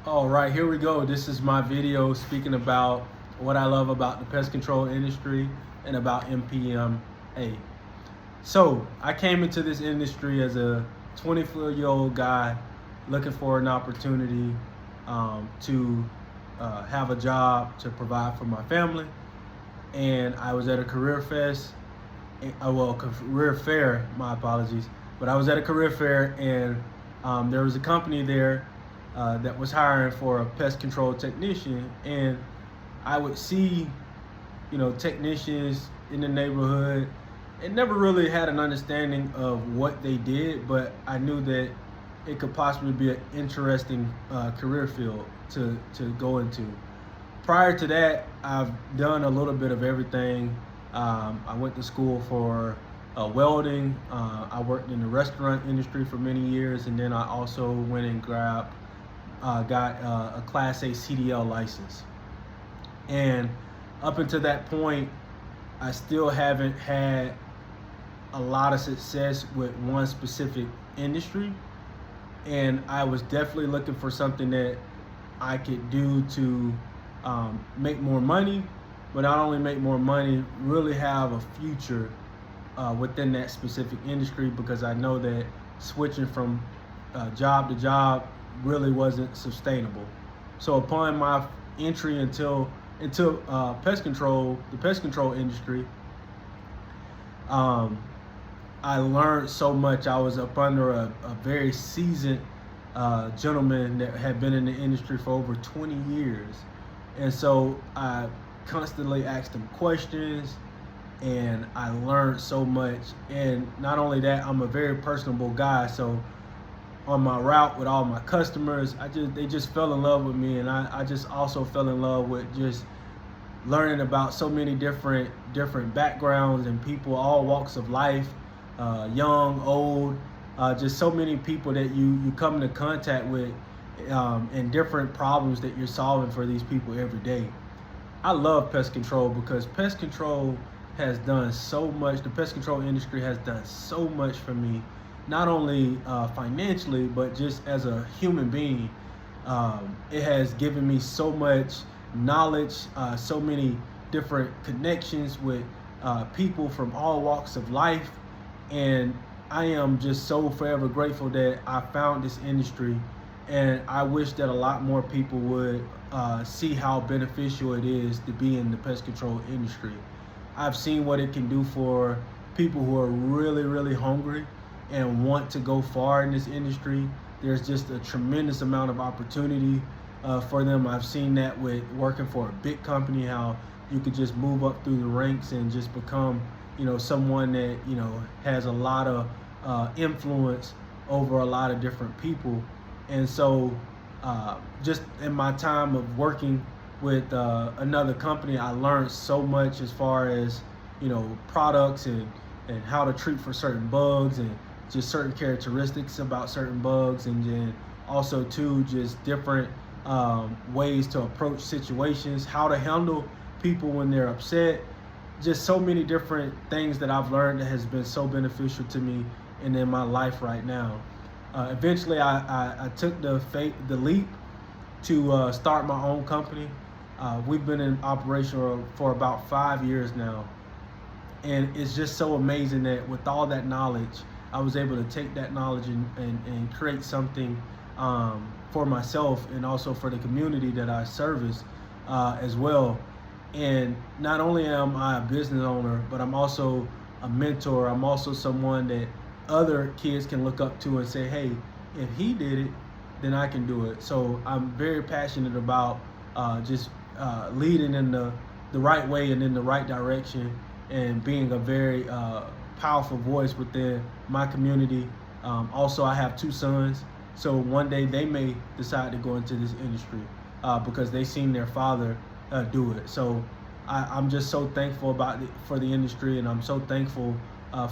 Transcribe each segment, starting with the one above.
All right, here we go. This is my video speaking about what I love about the pest control industry and about MPMA. So I came into this industry as a 24-year-old guy looking for an opportunity to have a job to provide for my family. And I was at a career fair, my apologies. But I was at a career fair and there was a company there that was hiring for a pest control technician, and I would see, technicians in the neighborhood and never really had an understanding of what they did, but I knew that it could possibly be an interesting career field to go into. Prior to that, I've done a little bit of everything. I went to school for welding. I worked in the restaurant industry for many years, and then I also went and got a Class A CDL license. And up until that point, I still haven't had a lot of success with one specific industry. And I was definitely looking for something that I could do to make more money, but not only make more money, really have a future within that specific industry, because I know that switching from job to job really wasn't sustainable. So upon my entry into the pest control industry, I learned so much. I was up under a very seasoned gentleman that had been in the industry for over 20 years. And so I constantly asked him questions, and I learned so much. And not only that, I'm a very personable guy. So on my route with all my customers, they just fell in love with me, and I just also fell in love with just learning about so many different backgrounds and people, all walks of life, young, old, just so many people that you come into contact with, and different problems that you're solving for these people every day. I love pest control because pest control has done so much. The pest control industry has done so much for me, not only financially, but just as a human being. It has given me so much knowledge, so many different connections with people from all walks of life. And I am just so forever grateful that I found this industry. And I wish that a lot more people would see how beneficial it is to be in the pest control industry. I've seen what it can do for people who are really, really hungry and want to go far in this industry. There's just a tremendous amount of opportunity for them. I've seen that with working for a big company, how you could just move up through the ranks and just become, someone that, has a lot of influence over a lot of different people. And so just in my time of working with another company, I learned so much as far as, products and how to treat for certain bugs, and just certain characteristics about certain bugs, and then also too just different ways to approach situations, how to handle people when they're upset. Just so many different things that I've learned that has been so beneficial to me and in my life right now. Eventually I took the leap to start my own company. We've been in operation for about 5 years now. And it's just so amazing that with all that knowledge, I was able to take that knowledge and create something for myself and also for the community that I service as well. And not only am I a business owner, but I'm also a mentor. I'm also someone that other kids can look up to and say, hey, if he did it, then I can do it. So I'm very passionate about just leading in the right way and in the right direction, and being a very powerful voice within my community. Also, I have 2 sons, so one day they may decide to go into this industry because they seen their father do it. So I'm just so thankful for the industry, and I'm so thankful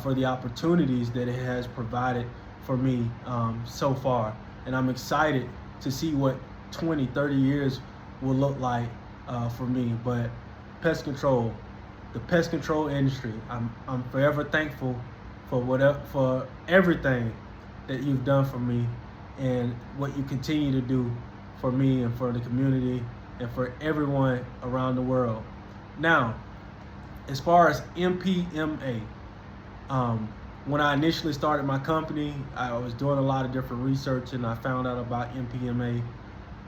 for the opportunities that it has provided for me so far. And I'm excited to see what 20, 30 years will look like for me. But the pest control industry, I'm forever thankful for everything that you've done for me and what you continue to do for me and for the community and for everyone around the world. Now, as far as MPMA, when I initially started my company, I was doing a lot of different research and I found out about MPMA,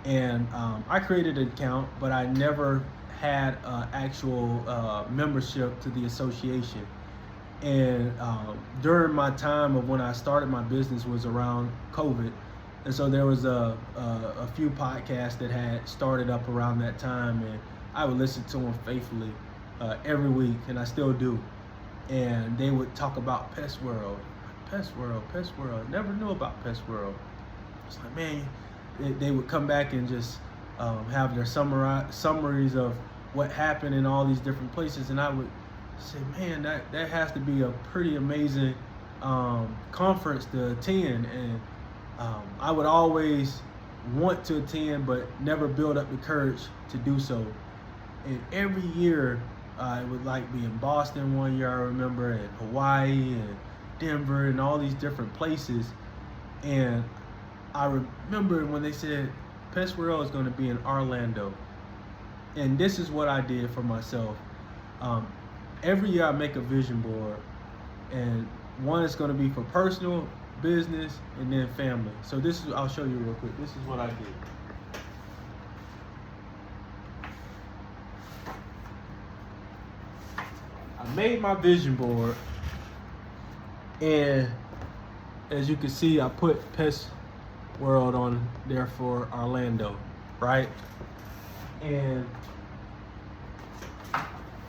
and I created an account, but I never had actual membership to the association. And during my time of when I started my business was around COVID, and so there was a few podcasts that had started up around that time, and I would listen to them faithfully every week, and I still do. And they would talk about Pest World, Pest World, Pest World. Never knew about Pest World. It's like, man, they would come back and just have their summaries of what happened in all these different places, and I would say, man, that has to be a pretty amazing conference to attend. And I would always want to attend, but never build up the courage to do so. And every year, it would like be in Boston one year, I remember, and Hawaii and Denver and all these different places. And I remember when they said Pest World is going to be in Orlando. And this is what I did for myself. Every year I make a vision board, and one is going to be for personal, business, and then family. So this is, I'll show you real quick. This is what I did. I made my vision board, and as you can see, I put Pest World on there for Orlando, right? And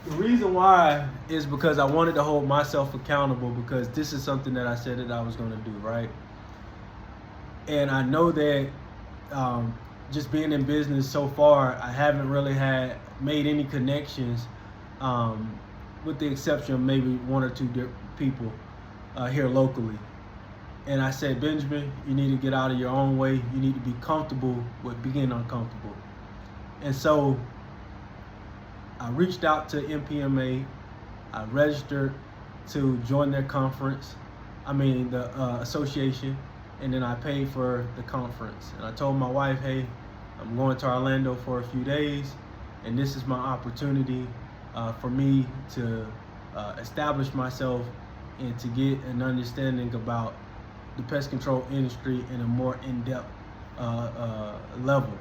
the reason why is because I wanted to hold myself accountable, because this is something that I said that I was going to do, right? And I know that just being in business so far, I haven't really made any connections, with the exception of maybe one or two people here locally. And I said, Benjamin, you need to get out of your own way. You need to be comfortable with being uncomfortable. And so I reached out to MPMA. I registered to join their conference. The association, and then I paid for the conference. And I told my wife, hey, I'm going to Orlando for a few days, and this is my opportunity for me to establish myself and to get an understanding about the pest control industry in a more in-depth level.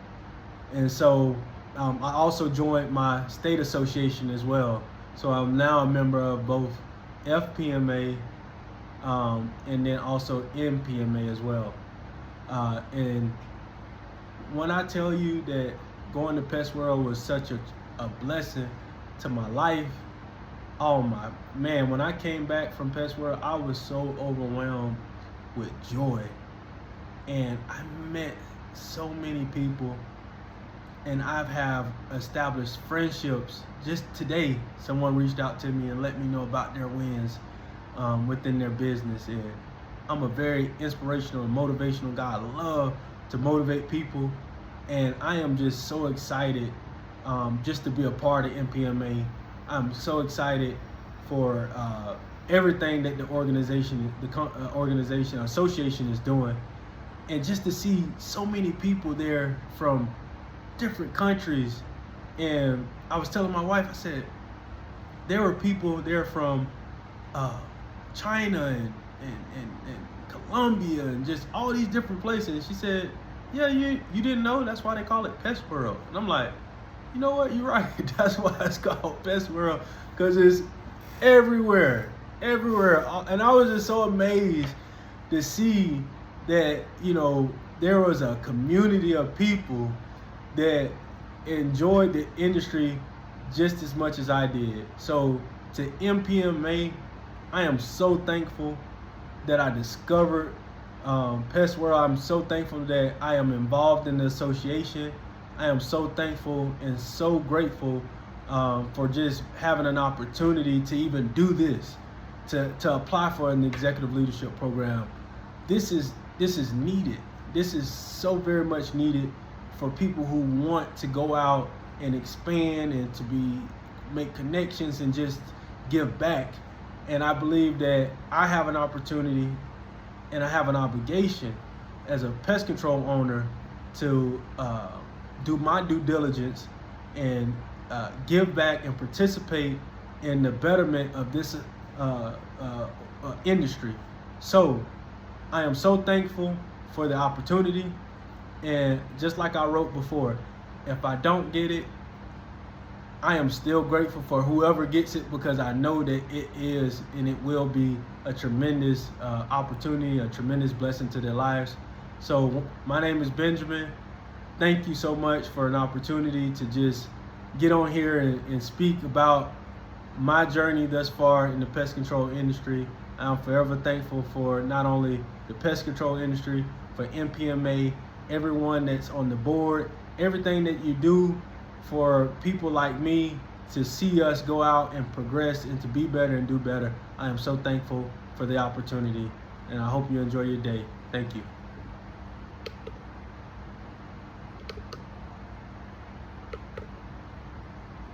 And so I also joined my state association as well. So I'm now a member of both FPMA and then also MPMA as well. And when I tell you that going to Pest World was such a blessing to my life, oh my man, when I came back from Pest World, I was so overwhelmed with joy. And I met so many people, and have established friendships. Just today, someone reached out to me and let me know about their wins within their business. And I'm a very inspirational and motivational guy. I love to motivate people, and I am just so excited just to be a part of MPMA. I'm so excited for everything that the organization, association is doing, and just to see so many people there from different countries. And I was telling my wife, I said, there were people there from China and Colombia and just all these different places. She said, yeah, you didn't know? That's why they call it Pest World. And I'm like, you know what? You're right. That's why it's called Pest World, because it's everywhere. And I was just so amazed to see that, there was a community of people that enjoyed the industry just as much as I did. So to MPMA, I am so thankful that I discovered Pest World. I'm so thankful that I am involved in the association. I am so thankful and so grateful for just having an opportunity to even do this, to apply for an executive leadership program. This is needed. This is so very much needed for people who want to go out and expand and to make connections and just give back. And I believe that I have an opportunity and I have an obligation as a pest control owner to do my due diligence and give back and participate in the betterment of this industry. So I am so thankful for the opportunity. And just like I wrote before, if I don't get it, I am still grateful for whoever gets it, because I know that it is and it will be a tremendous opportunity, a tremendous blessing to their lives. So my name is Benjamin. Thank you so much for an opportunity to just get on here and speak about my journey thus far in the pest control industry. I'm forever thankful for not only the pest control industry, for NPMA, everyone that's on the board, everything that you do for people like me to see us go out and progress and to be better and do better. I am so thankful for the opportunity, and I hope you enjoy your day. Thank you.